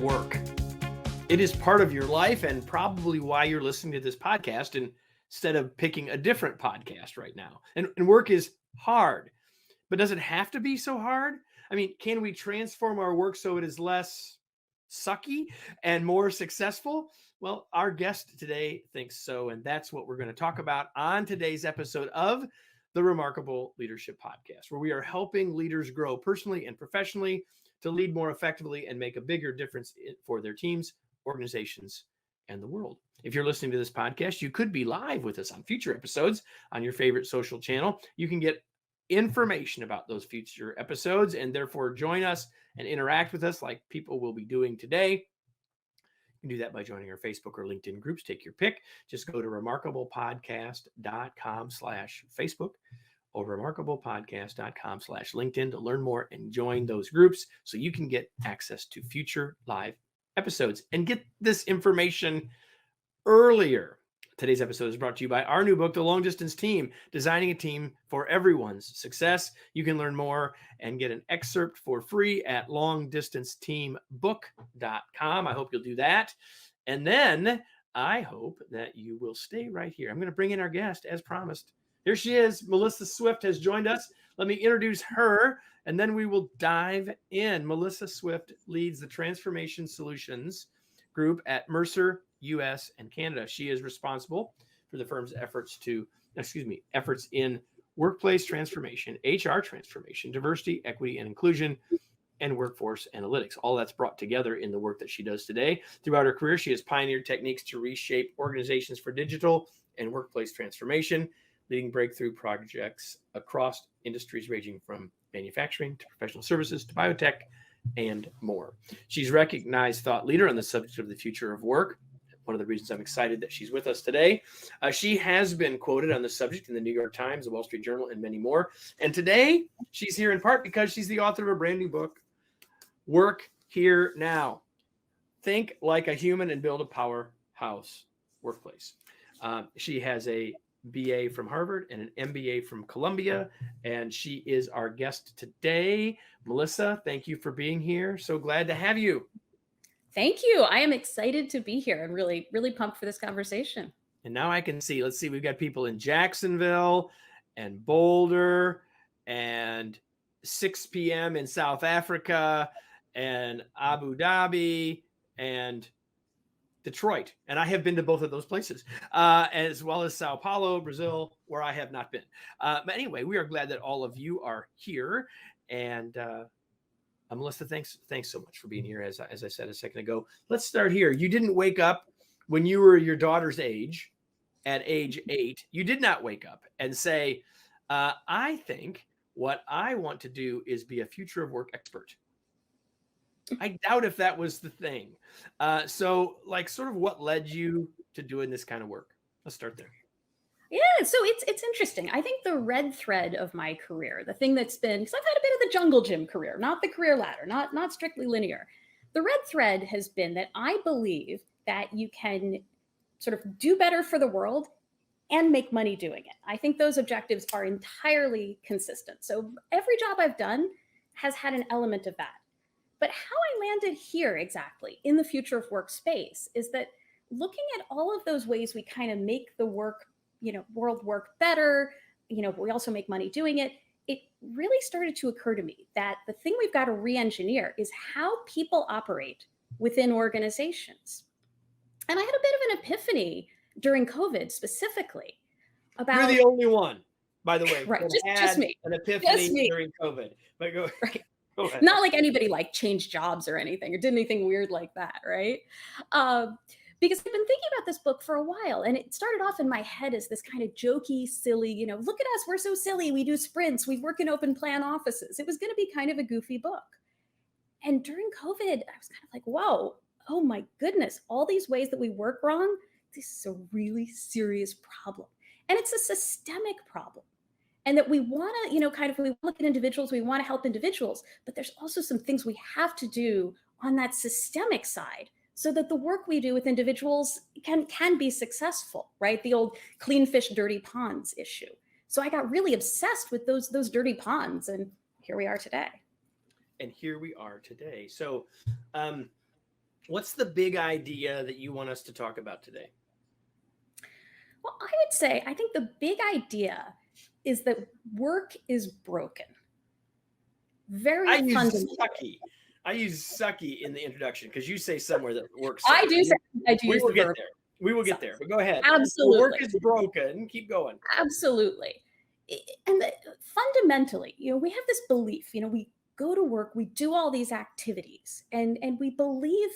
work. It is part of your life and probably why you're listening to this podcast instead of picking a different podcast right now. And work is hard, but does it have to be so hard? I mean, can we transform our work so it is less sucky and more successful? Well, our guest today thinks so, and that's what we're going to talk about on today's episode of the Remarkable Leadership Podcast, where we are helping leaders grow personally and professionally to lead more effectively and make a bigger difference for their teams, organizations, and the world. If you're listening to this podcast, you could be live with us on future episodes on your favorite social channel. You can get information about those future episodes and therefore join us and interact with us like people will be doing today. You can do that by joining our Facebook or LinkedIn groups. Take your pick. Just go to remarkablepodcast.com/Facebook or remarkablepodcast.com/LinkedIn to learn more and join those groups so you can get access to future live episodes and get this information earlier. Today's episode is brought to you by our new book, The Long Distance Team, Designing a Team for Everyone's Success. You can learn more and get an excerpt for free at longdistanceteambook.com. I hope you'll do that. And then I hope that you will stay right here. I'm going to bring in our guest as promised. Here she is. Melissa Swift has joined us. Let me introduce her, and then we will dive in. Melissa Swift leads the Transformation Solutions group at Mercer, U.S. and Canada. She is responsible for the firm's efforts in workplace transformation, HR transformation, diversity, equity, and inclusion, and workforce analytics. All that's brought together in the work that she does today. Throughout her career, she has pioneered techniques to reshape organizations for digital and workplace transformation, leading breakthrough projects across industries ranging from manufacturing to professional services to biotech and more. She's a recognized thought leader on the subject of the future of work. One of the reasons I'm excited that she's with us today. She has been quoted on the subject in the New York Times, the Wall Street Journal, and many more. And today she's here in part because she's the author of a brand new book, Work Here Now. Think like a human and build a powerhouse workplace. She has a BA from Harvard and an MBA from Columbia, and she is our guest today. Melissa, thank you for being here. So glad to have you. Thank you. I am excited to be here and really, really pumped for this conversation. And now I can see, let's see, we've got people in Jacksonville and Boulder and 6 p.m. in South Africa and Abu Dhabi and Detroit. And I have been to both of those places, as well as Sao Paulo, Brazil, where I have not been. But anyway, we are glad that all of you are here. And Melissa, thanks so much for being here. As I said a second ago, let's start here. You didn't wake up when you were your daughter's age, at age 8. You did not wake up and say, I think what I want to do is be a future of work expert. I doubt if that was the thing. So sort of what led you to doing this kind of work? Let's start there. Yeah, so it's interesting. I think the red thread of my career, the thing that's been, because I've had a bit of the jungle gym career, not the career ladder, not strictly linear. The red thread has been that I believe that you can sort of do better for the world and make money doing it. I think those objectives are entirely consistent. So every job I've done has had an element of that. But how I landed here exactly in the future of work space is that looking at all of those ways we kind of make the world work better, we also make money doing it. It really started to occur to me that the thing we've got to re-engineer is how people operate within organizations. And I had a bit of an epiphany during COVID specifically about— You're the only one, by the way. Right, just me. An epiphany during COVID. But go, right. Go ahead. Not like anybody changed jobs or anything or did anything weird like that, right? Because I've been thinking about this book for a while, and it started off in my head as this kind of jokey, silly, look at us, we're so silly, we do sprints, we work in open plan offices. It was going to be kind of a goofy book. And during COVID, I was kind of like, whoa, oh my goodness, all these ways that we work wrong, this is a really serious problem. And it's a systemic problem. And that we want to, we look at individuals, we want to help individuals, but there's also some things we have to do on that systemic side so that the work we do with individuals can be successful, right? The old clean fish, dirty ponds issue. So I got really obsessed with those dirty ponds, and here we are today. So What's the big idea that you want us to talk about today? Well, I would say I think the big idea is that work is broken. Very I use fundamentally. sucky. I use sucky in the introduction because you say somewhere that work I sucks. do say I do We use will the get verb. there. We will get there. But go ahead. Absolutely. Work is broken. Keep going. Absolutely. And fundamentally, we have this belief, we go to work, we do all these activities, and we believe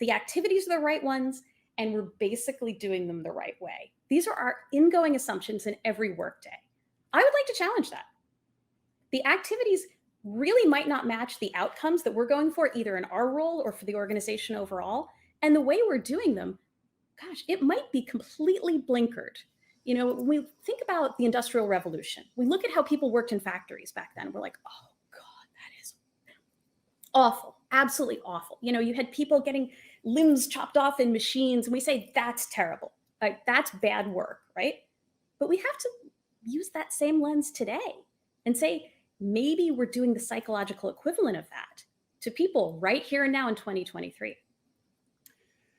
the activities are the right ones, and we're basically doing them the right way. These are our ingoing assumptions in every workday. I would like to challenge that. The activities really might not match the outcomes that we're going for, either in our role or for the organization overall. And the way we're doing them, gosh, it might be completely blinkered. When we think about the Industrial Revolution, we look at how people worked in factories back then. We're like, oh God, that is awful, absolutely awful. You had people getting limbs chopped off in machines, and we say that's terrible, like that's bad work, right? But we have to use that same lens today and say maybe we're doing the psychological equivalent of that to people right here and now in 2023.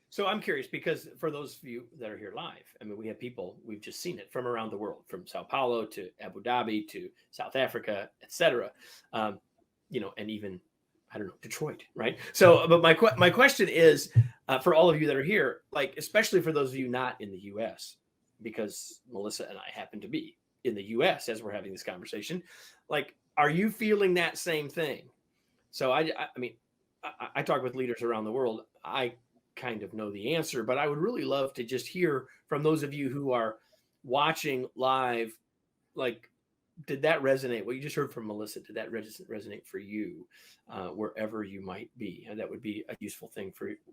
So I'm curious because for those of you that are here live, I mean, we have people, we've just seen it from around the world, from Sao Paulo to Abu Dhabi to South Africa, etc. And even, I don't know, Detroit, right? So, but my question is for all of you that are here, like, especially for those of you not in the US, because Melissa and I happen to be in the US as we're having this conversation, like, are you feeling that same thing? So I mean, I talk with leaders around the world. I kind of know the answer, but I would really love to just hear from those of you who are watching live, like, did that resonate? What you just heard from Melissa, did that resonate for you wherever you might be? And that would be a useful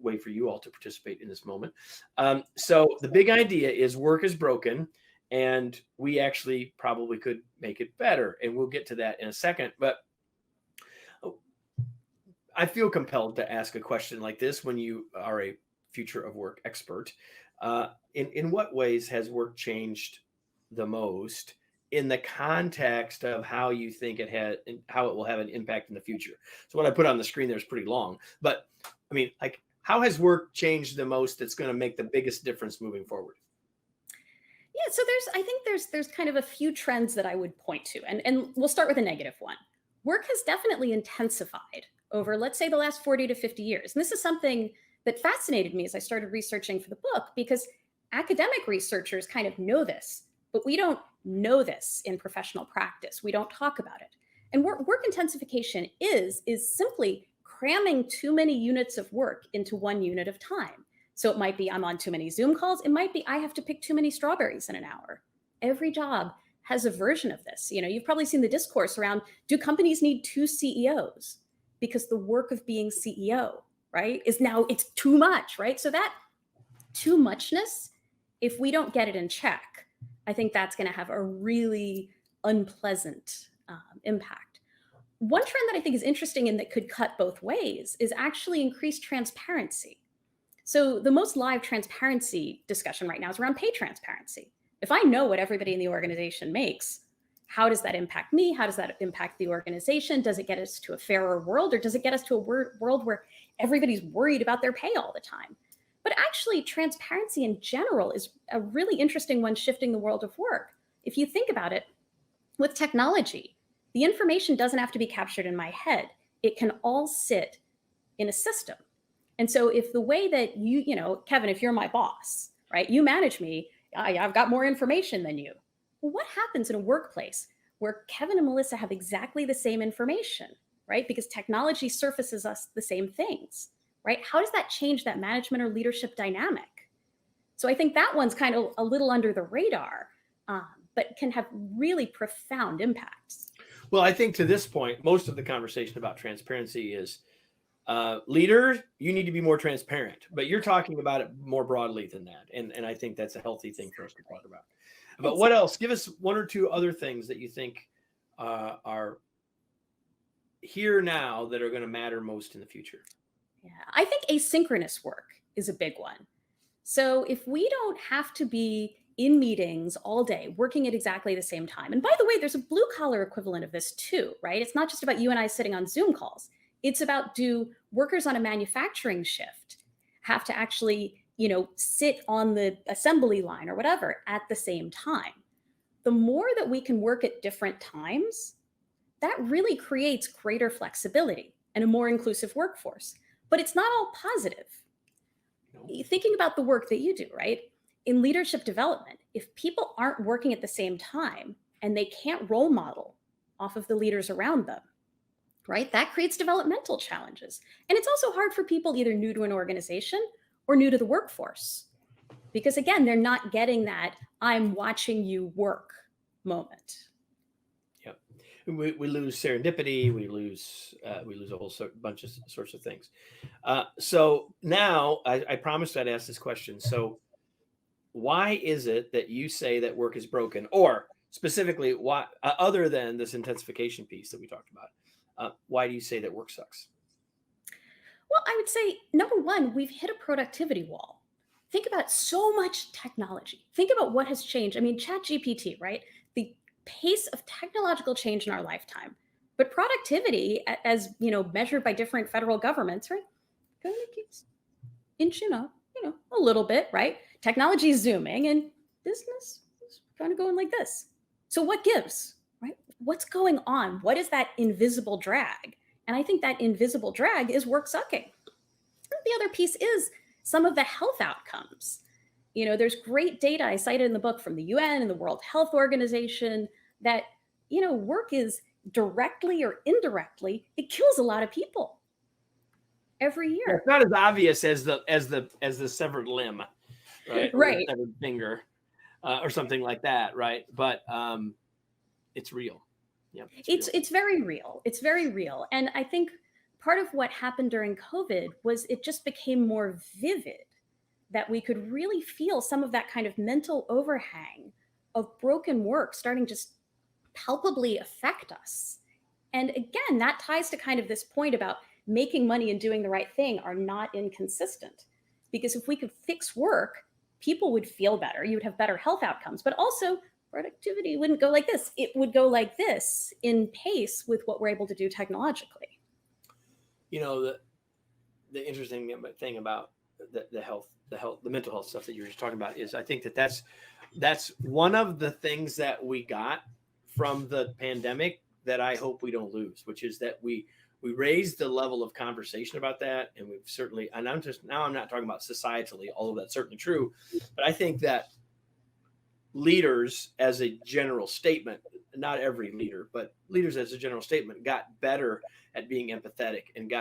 way for you all to participate in this moment. So the big idea is work is broken, and we actually probably could make it better. And we'll get to that in a second. But I feel compelled to ask a question like this when you are a future of work expert. In what ways has work changed the most in the context of how you think how it will have an impact in the future? So what I put on the screen there is pretty long, but I mean, like, how has work changed the most that's going to make the biggest difference moving forward? Yeah, so I think there's kind of a few trends that I would point to, and we'll start with a negative one. Work has definitely intensified over, let's say, the last 40 to 50 years. And this is something that fascinated me as I started researching for the book, because academic researchers kind of know this, but we don't know this in professional practice. We don't talk about it. And work intensification is simply cramming too many units of work into one unit of time. So it might be I'm on too many Zoom calls. It might be I have to pick too many strawberries in an hour. Every job has a version of this. You've probably seen the discourse around, do companies need two CEOs? Because the work of being CEO, right, is now it's too much, right? So that too muchness, if we don't get it in check, I think that's going to have a really unpleasant impact. One trend that I think is interesting and that could cut both ways is actually increased transparency. So the most live transparency discussion right now is around pay transparency. If I know what everybody in the organization makes, how does that impact me? How does that impact the organization? Does it get us to a fairer world, or does it get us to a world where everybody's worried about their pay all the time? But actually, transparency in general is a really interesting one, shifting the world of work. If you think about it, with technology, the information doesn't have to be captured in my head. It can all sit in a system. And so if the way that Kevin, if you're my boss, right, you manage me, I've got more information than you. Well, what happens in a workplace where Kevin and Melissa have exactly the same information, right? Because technology surfaces us the same things, right? How does that change that management or leadership dynamic? So I think that one's kind of a little under the radar, but can have really profound impacts. Well, I think to this point, most of the conversation about transparency is leaders, you need to be more transparent, but you're talking about it more broadly than that. And I think that's a healthy thing for us to talk about. But what else? Give us one or two other things that you think are here now that are going to matter most in the future. Yeah, I think asynchronous work is a big one. So if we don't have to be in meetings all day, working at exactly the same time, and by the way, there's a blue collar equivalent of this too, right? It's not just about you and I sitting on Zoom calls. It's about, do workers on a manufacturing shift have to actually, sit on the assembly line or whatever at the same time. The more that we can work at different times, that really creates greater flexibility and a more inclusive workforce. But it's not all positive. Thinking about the work that you do, right? In leadership development, if people aren't working at the same time and they can't role model off of the leaders around them, right? That creates developmental challenges. And it's also hard for people either new to an organization or new to the workforce. Because again, they're not getting that I'm watching you work moment. Yep. We lose serendipity. We lose a whole bunch of sorts of things. So now I promised I'd ask this question. So why is it that you say that work is broken, or specifically, why, other than this intensification piece that we talked about, why do you say that work sucks? Well, I would say, number one, we've hit a productivity wall. Think about so much technology. Think about what has changed. I mean, ChatGPT, right? The pace of technological change in our lifetime. But productivity, as measured by different federal governments, right, kind of keeps inching up, a little bit, right? Technology is zooming, and business is kind of going like this. So what gives, right? What's going on? What is that invisible drag? And I think that invisible drag is work sucking. The other piece is some of the health outcomes. There's great data I cited in the book from the UN and the World Health Organization that, work is directly or indirectly, it kills a lot of people every year. It's not as obvious as the severed limb, right? Right. Or the severed finger, or something like that, right? But it's real. Yeah, it's very real. It's very real. And I think part of what happened during COVID was it just became more vivid, that we could really feel some of that kind of mental overhang of broken work starting to just palpably affect us. And again, that ties to kind of this point about making money and doing the right thing are not inconsistent. Because if we could fix work, people would feel better. You would have better health outcomes, but also productivity wouldn't go like this. It would go like this in pace with what we're able to do technologically. The interesting thing about the mental health stuff that you were just talking about is I think that's one of the things that we got from the pandemic that I hope we don't lose, which is that we raised the level of conversation about that. And we've certainly, and I'm not talking about societally, although that's certainly true, but I think that leaders as a general statement, not every leader, but leaders as a general statement got better at being empathetic and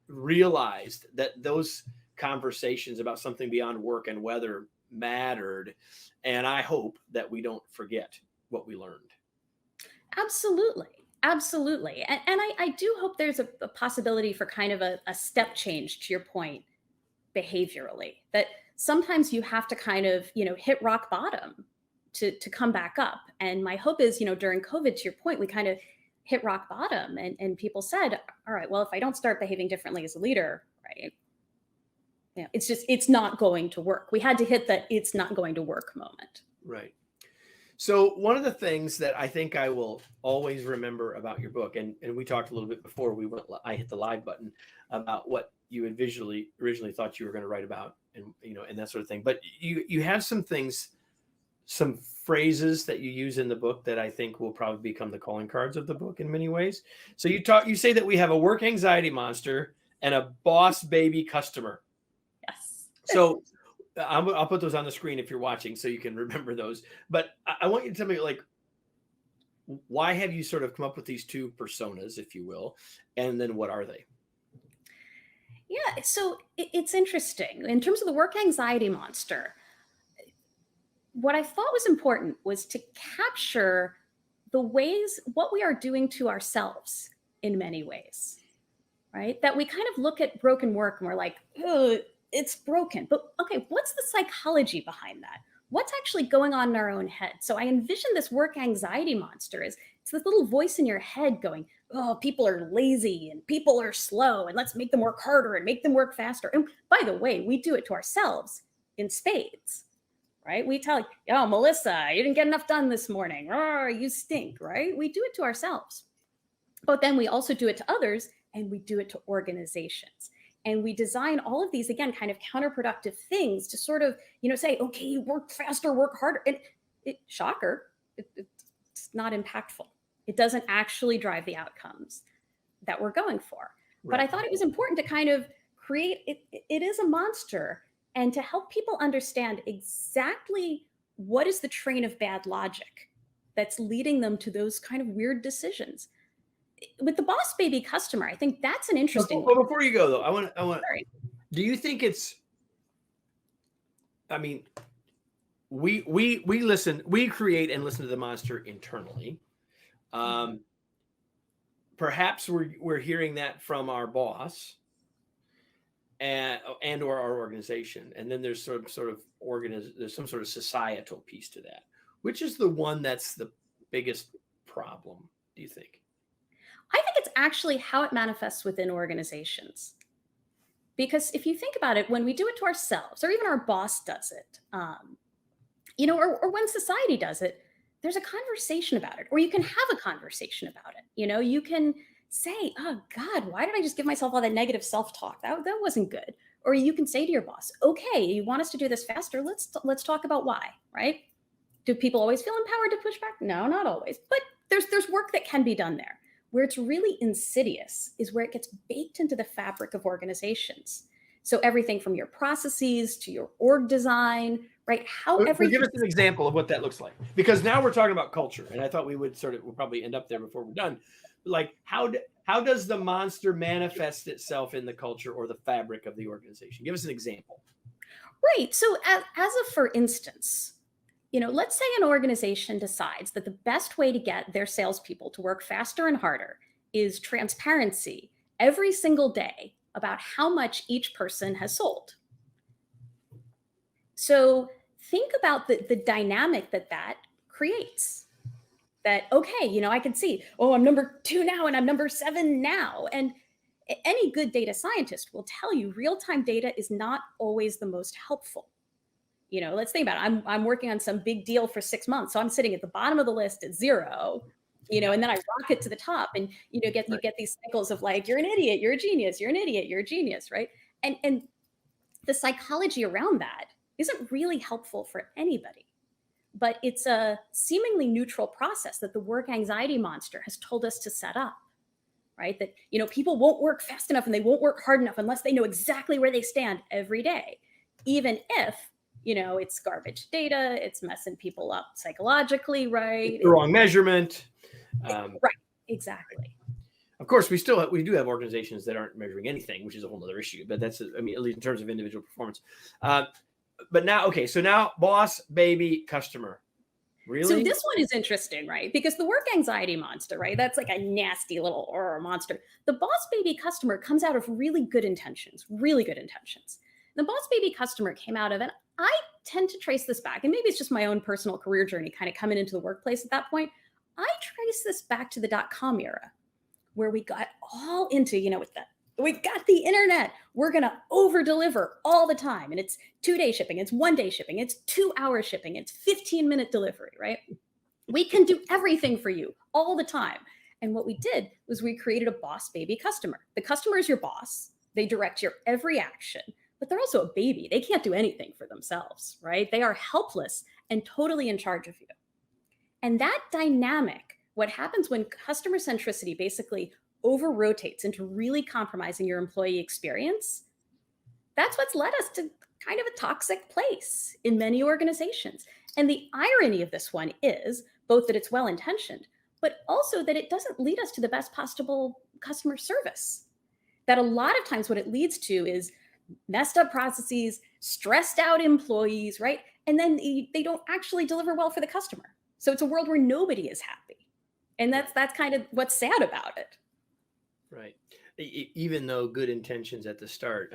realized that those conversations about something beyond work and weather mattered. And I hope that we don't forget what we learned. Absolutely. Absolutely. And I do hope there's a possibility for kind of a step change, to your point, behaviorally, that sometimes you have to kind of, hit rock bottom to come back up. And my hope is, during COVID, to your point, we kind of hit rock bottom and people said, all right, well, if I don't start behaving differently as a leader, right, it's not going to work. We had to hit the it's not going to work moment. Right. So one of the things that I think I will always remember about your book, and we talked a little bit before I hit the live button about what you had originally thought you were going to write about, and that sort of thing. But you have some things, some phrases that you use in the book that I think will probably become the calling cards of the book in many ways. So you say that we have a work anxiety monster and a boss baby customer. Yes. So I'll put those on the screen if you're watching so you can remember those. But I want you to tell me, why have you sort of come up with these two personas, if you will, and then what are they? Yeah, so it's interesting. In terms of the work anxiety monster, what I thought was important was to capture what we are doing to ourselves in many ways, right? That we kind of look at broken work and we're like, oh, it's broken. But okay, what's the psychology behind that? What's actually going on in our own head? So I envision this work anxiety monster as it's this little voice in your head going, oh, people are lazy and people are slow and let's make them work harder and make them work faster. And by the way, we do it to ourselves in spades, right? We tell, oh, Melissa, you didn't get enough done this morning. Oh, you stink, right? We do it to ourselves. But then we also do it to others and we do it to organizations. And we design all of these, again, kind of counterproductive things to sort of, say, okay, work faster, work harder. And shocker, it's not impactful. It doesn't actually drive the outcomes that we're going for. Right. But I thought it was important to kind of create, it is a monster, and to help people understand exactly what is the train of bad logic that's leading them to those kind of weird decisions. With the boss baby customer, I think that's an interesting one. Before you go though, I want. Sorry. Do you think it's? I mean, we listen, we create and listen to the monster internally. Perhaps we're hearing that from our boss, and or our organization, and then there's there's some sort of societal piece to that. Which is the one that's the biggest problem, do you think? I think it's actually how it manifests within organizations. Because if you think about it, when we do it to ourselves, or even our boss does it, or when society does it, there's a conversation about it, or you can have a conversation about it. You can say, oh God, why did I just give myself all that negative self-talk? That wasn't good. Or you can say to your boss, okay, you want us to do this faster? Let's talk about why, right? Do people always feel empowered to push back? No, not always. But there's work that can be done there. Where it's really insidious is where it gets baked into the fabric of organizations. So everything from your processes to your org design, right? Give us an example of what that looks like. Because now we're talking about culture, and I thought we'll probably end up there before we're done. Like how does the monster manifest itself in the culture or the fabric of the organization? Give us an example. Right. So as a for instance, let's say an organization decides that the best way to get their salespeople to work faster and harder is transparency every single day about how much each person has sold. So think about the dynamic that creates. That, okay, I can see, oh, I'm number 2 now and I'm number 7 now. And any good data scientist will tell you real-time data is not always the most helpful. Let's think about it. I'm working on some big deal for 6 months. So I'm sitting at the bottom of the list at 0, and then I rocket to the top, and you get these cycles of like, you're an idiot, you're a genius, you're an idiot, you're a genius, right? And the psychology around that isn't really helpful for anybody. But it's a seemingly neutral process that the work anxiety monster has told us to set up, right? That, people won't work fast enough and they won't work hard enough unless they know exactly where they stand every day, even if it's garbage data, it's messing people up psychologically, right? It's the wrong measurement. Right, exactly. Of course, we do have organizations that aren't measuring anything, which is a whole other issue. But that's, at least in terms of individual performance. But now, okay, so now boss, baby, customer. Really? So this one is interesting, right? Because the work anxiety monster, right? That's like a nasty little monster. The boss baby customer comes out of really good intentions, really good intentions. The boss baby customer came out of, and I tend to trace this back, and maybe it's just my own personal career journey kind of coming into the workplace at that point. I trace this back to the .com era, where we got all into, we've got the internet. We're going to over deliver all the time. And it's 2-day shipping. It's 1-day shipping. It's 2-hour shipping. It's 15-minute delivery, right? We can do everything for you all the time. And what we did was we created a boss baby customer. The customer is your boss. They direct your every action, but they're also a baby. They can't do anything for themselves, right? They are helpless and totally in charge of you. And that dynamic, what happens when customer centricity basically over rotates into really compromising your employee experience, that's what's led us to kind of a toxic place in many organizations. And the irony of this one is both that it's well-intentioned, but also that it doesn't lead us to the best possible customer service. That a lot of times what it leads to is messed up processes, stressed out employees, right? And then they don't actually deliver well for the customer. So it's a world where nobody is happy. And that's kind of what's sad about it. Right. Even though good intentions at the start,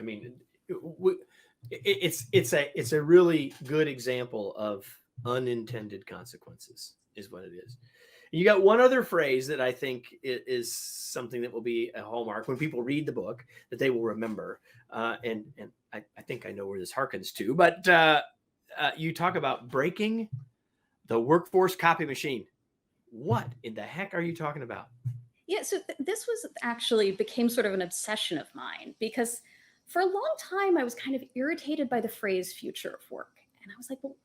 it's a really good example of unintended consequences is what it is. You got one other phrase that I think is something that will be a hallmark when people read the book that they will remember. And I think I know where this harkens to, but you talk about breaking the workforce copy machine. What in the heck are you talking about? Yeah, so this was actually became sort of an obsession of mine because for a long time, I was kind of irritated by the phrase future of work. And I was like, well,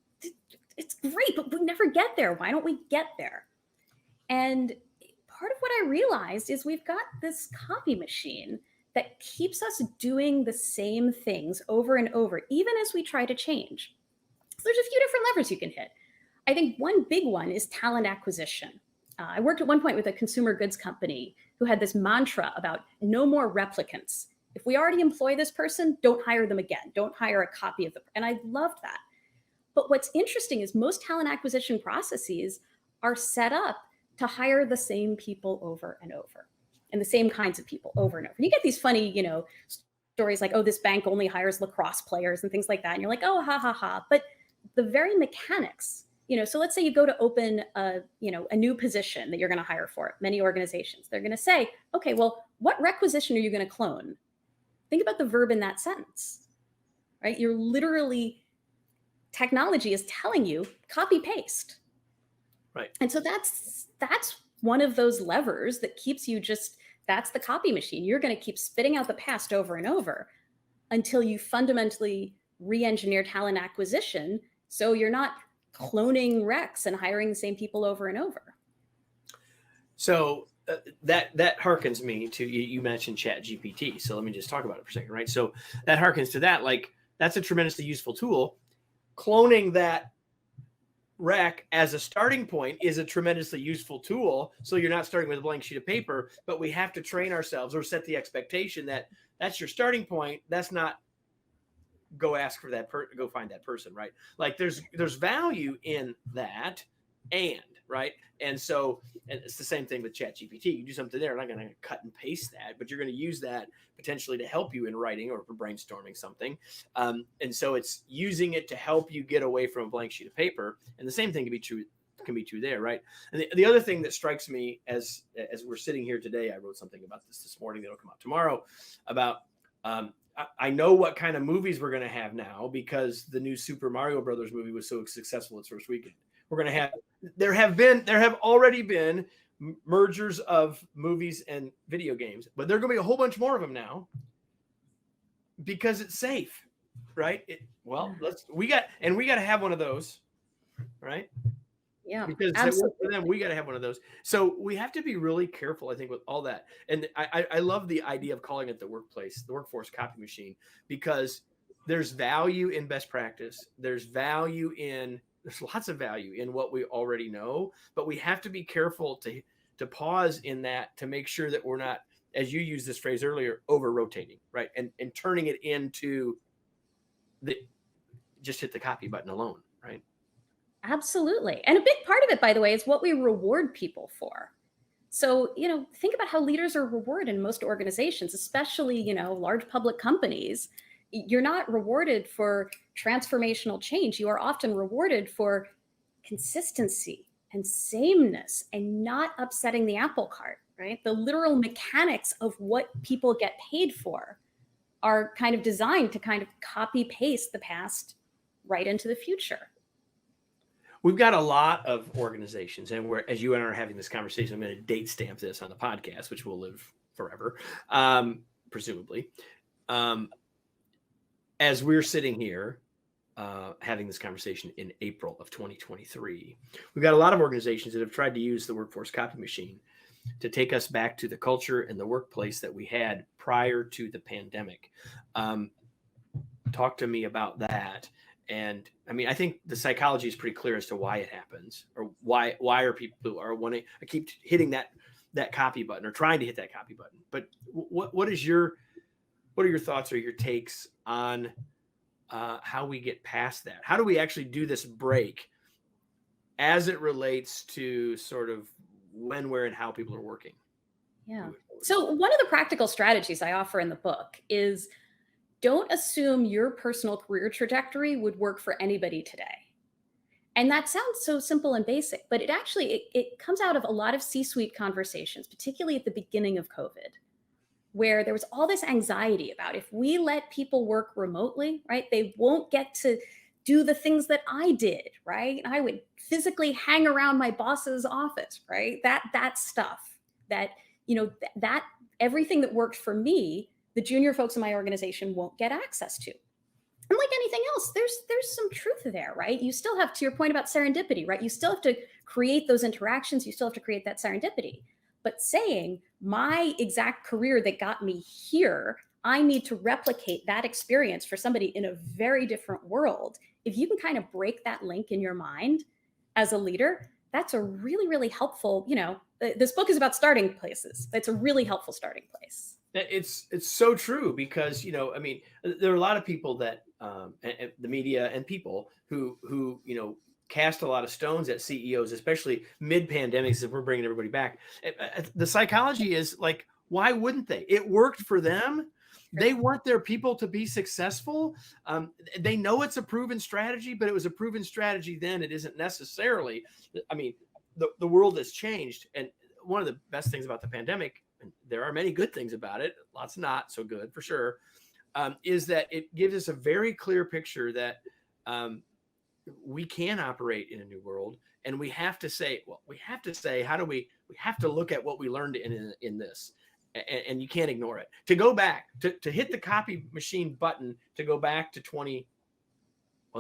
it's great, but we never get there. Why don't we get there? And part of what I realized is we've got this copy machine that keeps us doing the same things over and over, even as we try to change. So there's a few different levers you can hit. I think one big one is talent acquisition. I worked at one point with a consumer goods company who had this mantra about no more replicants. If we already employ this person, don't hire them again. Don't hire a copy of them. And I loved that. But what's interesting is most talent acquisition processes are set up to hire the same people over and over, and the same kinds of people over and over. And you get these funny, stories like, oh, this bank only hires lacrosse players and things like that. And you're like, oh, ha, ha, ha. But the very mechanics, so let's say you go to open a new position that you're going to hire for many organizations. They're going to say, okay, well, what requisition are you going to clone? Think about the verb in that sentence, right? You're literally, technology is telling you copy paste. Right. And so that's one of those levers that keeps you that's the copy machine. You're going to keep spitting out the past over and over until you fundamentally re-engineer talent acquisition. So you're not cloning recs and hiring the same people over and over. So that harkens me to, you mentioned Chat GPT. So let me just talk about it for a second, right? So that harkens to that, like that's a tremendously useful tool. Cloning that rec as a starting point is a tremendously useful tool. So you're not starting with a blank sheet of paper, but we have to train ourselves or set the expectation that that's your starting point. That's not go ask for that go find that person, right? Like there's value in that, and right. And so, and it's the same thing with Chat GPT. You do something there, I'm not going to cut and paste that, but you're going to use that potentially to help you in writing or for brainstorming something. And so it's using it to help you get away from a blank sheet of paper. And the same thing can be true there, right? And the other thing that strikes me as we're sitting here today, I wrote something about this morning that'll come out tomorrow about, I know what kind of movies we're going to have now because the new Super Mario Brothers movie was so successful its first weekend. We're going to have, there have already been mergers of movies and video games, but there are going to be a whole bunch more of them now because it's safe, right? We got to have one of those, right? Yeah, because absolutely. For them, we got to have one of those. So we have to be really careful, I think, with all that. And I love the idea of calling it the workforce copy machine, because there's value in best practice. There's lots of value in what we already know, but we have to be careful to pause in that to make sure that we're not, as you used this phrase earlier, over rotating, right? And turning it into just hit the copy button alone, right? Absolutely. And a big part of it, by the way, is what we reward people for. So, think about how leaders are rewarded in most organizations, especially, large public companies. You're not rewarded for transformational change. You are often rewarded for consistency and sameness and not upsetting the apple cart, right? The literal mechanics of what people get paid for are kind of designed to kind of copy paste the past right into the future. We've got a lot of organizations, and as you and I are having this conversation, I'm going to date stamp this on the podcast, which will live forever, presumably. As we're sitting here having this conversation in April of 2023, we've got a lot of organizations that have tried to use the workforce copy machine to take us back to the culture and the workplace that we had prior to the pandemic. Talk to me about that. And I mean, I think the psychology is pretty clear as to why it happens, or why are people who are wanting, I keep hitting that copy button or trying to hit that copy button. But what are your thoughts or your takes on how we get past that? How do we actually do this break as it relates to sort of when, where, and how people are working? Yeah. So one of the practical strategies I offer in the book is, don't assume your personal career trajectory would work for anybody today. And that sounds so simple and basic, but it comes out of a lot of C-suite conversations, particularly at the beginning of COVID, where there was all this anxiety about, if we let people work remotely, right, they won't get to do the things that I did, right? I would physically hang around my boss's office, right? That stuff, that everything that worked for me, the junior folks in my organization won't get access to. And like anything else, there's some truth there, right? You still have, to your point about serendipity, right? You still have to create those interactions. You still have to create that serendipity. But saying my exact career that got me here, I need to replicate that experience for somebody in a very different world. If you can kind of break that link in your mind as a leader, that's a really, really helpful, this book is about starting places. It's a really helpful starting place. It's so true because, I mean, there are a lot of people that and the media and people who cast a lot of stones at CEOs, especially mid-pandemics, if we're bringing everybody back. The psychology is like, why wouldn't they? It worked for them. They want their people to be successful. They know it's a proven strategy, but it was a proven strategy then. It isn't necessarily. I mean, the world has changed. And one of the best things about the pandemic, and there are many good things about it, lots not so good for sure, is that it gives us a very clear picture that we can operate in a new world. And we have to say, how do we have to look at what we learned in this. And you can't ignore it. To go back, to hit the copy machine button, to go back to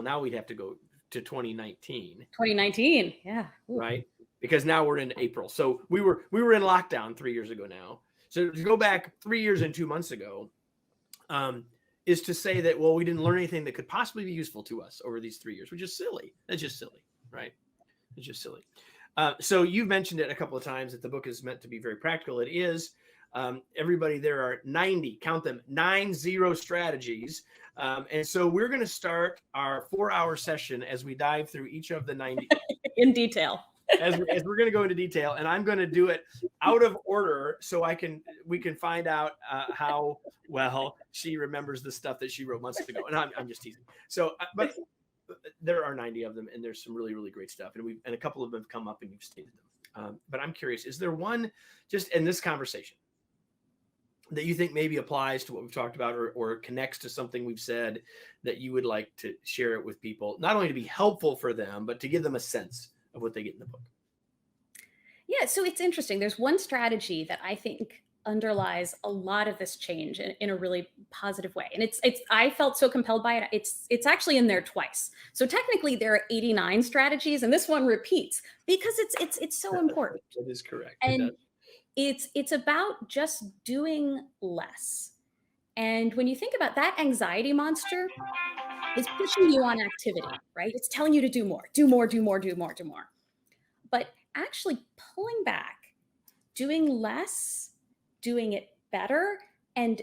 now we'd have to go to 2019. 2019, yeah. Ooh. Right? Because now we're in April. So we were in lockdown 3 years ago now. So to go back 3 years and 2 months ago is to say that, well, we didn't learn anything that could possibly be useful to us over these 3 years, which is silly. That's just silly, right? It's just silly. So you've mentioned it a couple of times that the book is meant to be very practical. It is. Everybody, there are 90, count them, 90 strategies. And so we're going to start our 4-hour session as we dive through each of the 90 in detail. as we're going to go into detail, and I'm going to do it out of order so we can find out how well she remembers the stuff that she wrote months ago. And I'm just teasing. So, but there are 90 of them, and there's some really, really great stuff. And a couple of them have come up and you've stated them. But I'm curious, is there one just in this conversation that you think maybe applies to what we've talked about or connects to something we've said that you would like to share it with people, not only to be helpful for them, but to give them a sense of what they get in the book? Yeah, so it's interesting. There's one strategy that I think underlies a lot of this change in a really positive way. And it's I felt so compelled by it. It's actually in there twice. So technically there are 89 strategies, and this one repeats because it's so important. That is correct. And it's about just doing less. And when you think about that, anxiety monster is pushing you on activity, right? It's telling you to do more, do more, do more, do more, do more. But actually pulling back, doing less, doing it better, and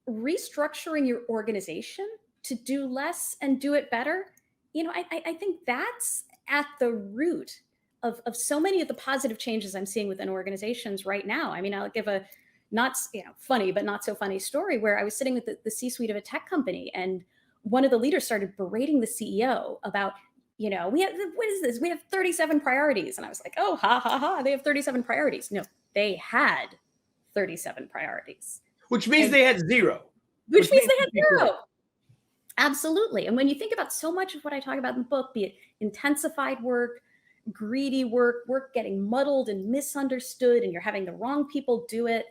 restructuring your organization to do less and do it better, I think that's at the root of so many of the positive changes I'm seeing within organizations right now. I mean, I'll give a not funny, but not so funny story where I was sitting with the C-suite of a tech company, and one of the leaders started berating the CEO about, what is this? We have 37 priorities. And I was like, oh, ha, ha, ha. They have 37 priorities. No, they had 37 priorities. Which means they had zero. Which means they had zero. Absolutely. And when you think about so much of what I talk about in the book, be it intensified work, greedy work getting muddled and misunderstood, and you're having the wrong people do it,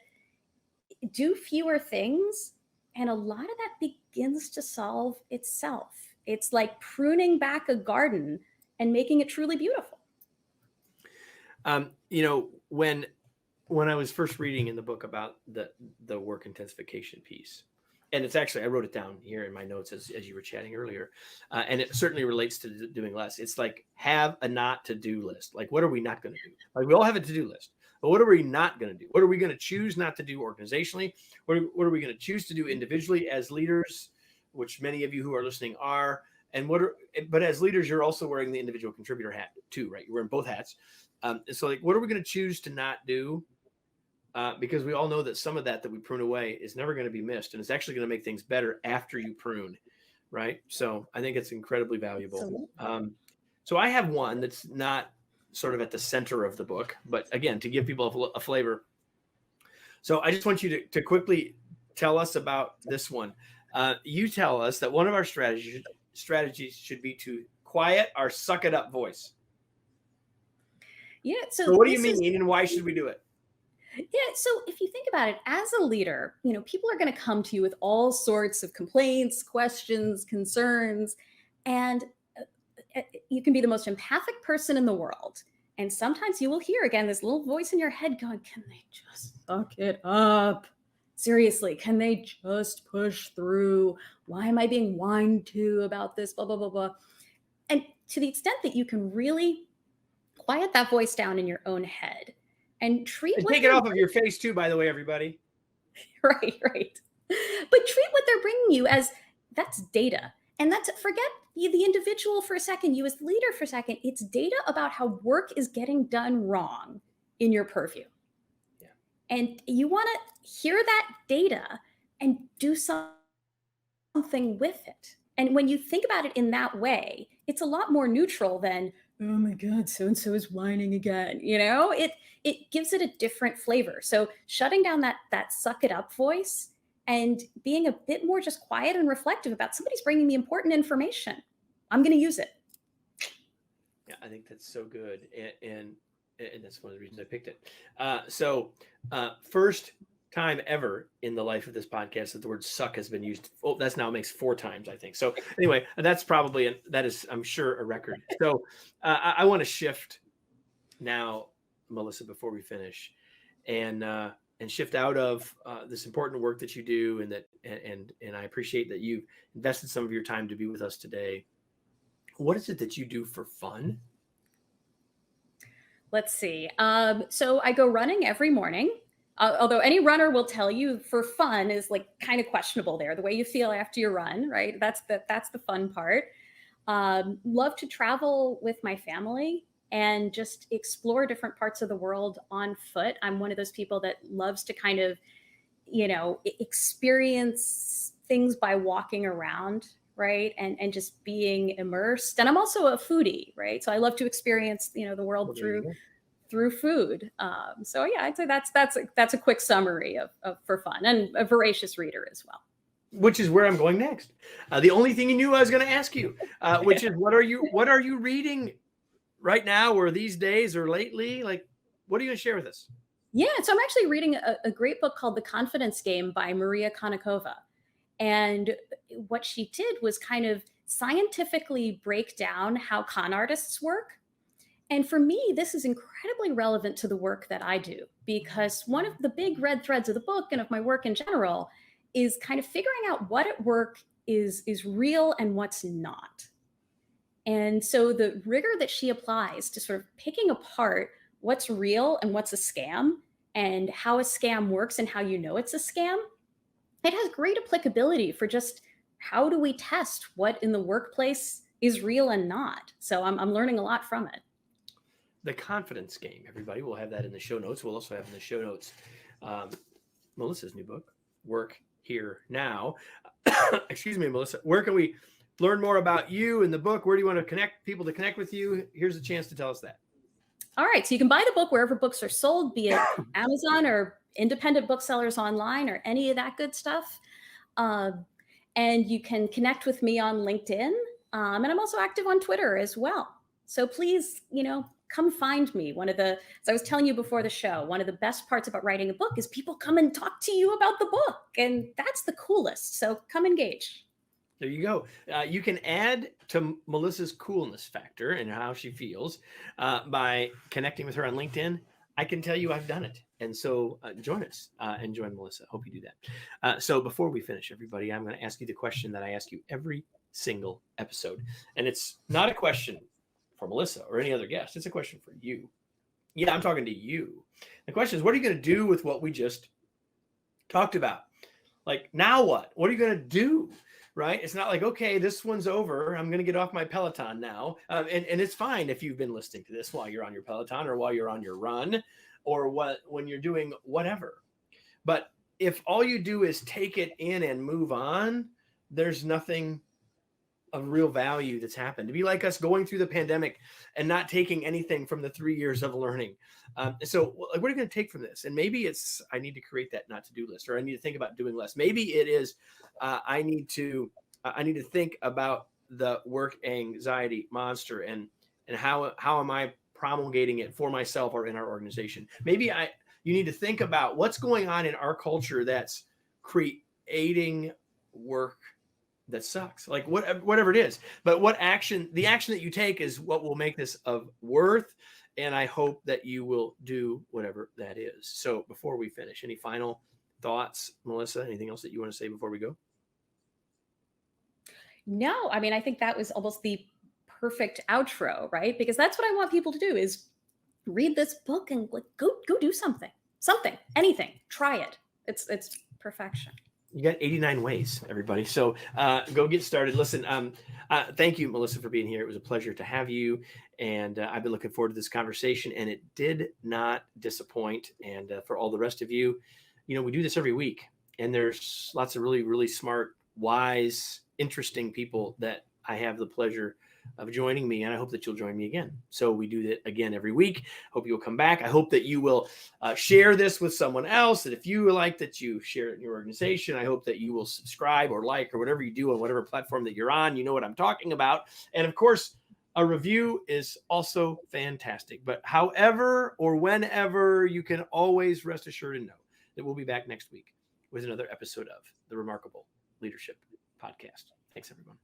do fewer things. And a lot of that begins to solve itself. It's like pruning back a garden and making it truly beautiful. When I was first reading in the book about the work intensification piece, and it's actually, I wrote it down here in my notes as you were chatting earlier, and it certainly relates to doing less. It's like, have a not to do list. Like, what are we not going to do? Like, we all have a to do list, but what are we not going to do? What are we going to choose not to do organizationally? What are we going to choose to do individually as leaders, which many of you who are listening are? But as leaders, you're also wearing the individual contributor hat too, right? You're wearing both hats. So like, what are we going to choose to not do? Because we all know that some of that we prune away is never going to be missed, and it's actually going to make things better after you prune, right? So I think it's incredibly valuable. So I have one that's not sort of at the center of the book, but again, to give people a flavor. So I just want you to quickly tell us about this one. You tell us that one of our strategies should be to quiet our suck it up voice. Yeah. So what do you mean, and why should we do it? Yeah, so if you think about it, as a leader, people are going to come to you with all sorts of complaints, questions, concerns, and you can be the most empathic person in the world. And sometimes you will hear again this little voice in your head going, can they just suck it up? Seriously, can they just push through? Why am I being whined to about this? Blah, blah, blah, blah. And to the extent that you can really quiet that voice down in your own head and treat And what take it off of your face too, by the way, everybody. right, but treat what they're bringing you as that's data. And that's forget the individual for a second, you as the leader for a second. It's data about how work is getting done wrong in your purview. Yeah. And you want to hear that data and do something with it. And when you think about it in that way, it's a lot more neutral than, oh my God, so and so is whining again. It gives it a different flavor. So shutting down that suck it up voice and being a bit more just quiet and reflective about somebody's bringing me important information. I'm going to use it. Yeah, I think that's so good. And that's one of the reasons I picked it. So first time ever in the life of this podcast that the word suck has been used. Oh, that's now makes 4 times, I think. So anyway, that's probably, that is, I'm sure, a record. So I want to shift now, Melissa, before we finish, and shift out of this important work that you do, and I appreciate that you've invested some of your time to be with us today. What is it that you do for fun? Let's see. So I go running every morning. Although any runner will tell you for fun is like kind of questionable there, the way you feel after you run, right? That's the fun part. Love to travel with my family and just explore different parts of the world on foot. I'm one of those people that loves to kind of, experience things by walking around, right? And just being immersed. And I'm also a foodie, right? So I love to experience, the world through food. So yeah, I'd say that's a quick summary of for fun, and a voracious reader as well. Which is where I'm going next. The only thing you knew I was going to ask you, which is what are you reading right now, or these days, or lately? Like, what are you going to share with us? Yeah, so I'm actually reading a great book called The Confidence Game by Maria Konnikova. And what she did was kind of scientifically break down how con artists work. And for me, this is incredibly relevant to the work that I do, because one of the big red threads of the book and of my work in general is kind of figuring out what at work is real and what's not. And so the rigor that she applies to sort of picking apart what's real and what's a scam, and how a scam works and how you know it's a scam, it has great applicability for just how do we test what in the workplace is real and not. So I'm learning a lot from it. The Confidence Game, everybody. We'll have that in the show notes. We'll also have in the show notes Melissa's new book, Work Here Now. Excuse me, Melissa. Where can we learn more about you and the book? Where do you want to connect people to connect with you? Here's a chance to tell us that. All right. So you can buy the book wherever books are sold, be it Amazon or independent booksellers online or any of that good stuff. And you can connect with me on LinkedIn. And I'm also active on Twitter as well. So please, come find me. As I was telling you before the show, one of the best parts about writing a book is people come and talk to you about the book. And that's the coolest. So come engage. There you go. You can add to Melissa's coolness factor and how she feels by connecting with her on LinkedIn. I can tell you I've done it. And so join us and join Melissa. Hope you do that. So before we finish, everybody, I'm going to ask you the question that I ask you every single episode. And it's not a question for Melissa or any other guest. It's a question for you. Yeah, I'm talking to you. The question is, what are you going to do with what we just talked about? Like, now what? What are you going to do? Right? It's not like, okay, this one's over. I'm going to get off my Peloton now. And it's fine if you've been listening to this while you're on your Peloton or while you're on your run or when you're doing whatever. But if all you do is take it in and move on, there's nothing of real value that's happened. To be like us going through the pandemic and not taking anything from the 3 years of learning. So what are you going to take from this? And maybe it's, I need to create that not to-do list, or I need to think about doing less. Maybe it is, I need to think about the work anxiety monster and how am I promulgating it for myself or in our organization? Maybe You need to think about what's going on in our culture that's creating work that sucks, like whatever it is. But the action that you take is what will make this of worth. And I hope that you will do whatever that is. So before we finish, any final thoughts, Melissa? Anything else that you want to say before we go? No, I mean, I think that was almost the perfect outro, right? Because that's what I want people to do is read this book and like go do something, anything, try it. It's perfection. You got 89 ways, everybody. So go get started. Listen, thank you, Melissa, for being here. It was a pleasure to have you. And I've been looking forward to this conversation, and it did not disappoint. And for all the rest of you, we do this every week, and there's lots of really, really smart, wise, interesting people that I have the pleasure of joining me, and I hope that you'll join me again. So we do that again every week. Hope you'll come back. I hope that you will share this with someone else, and if you like that, you share it in your organization. I hope that you will subscribe or like or whatever you do on whatever platform that you're on. You know what I'm talking about. And of course, a review is also fantastic. But however or whenever, you can always rest assured and know that we'll be back next week with another episode of the Remarkable Leadership Podcast. Thanks, everyone.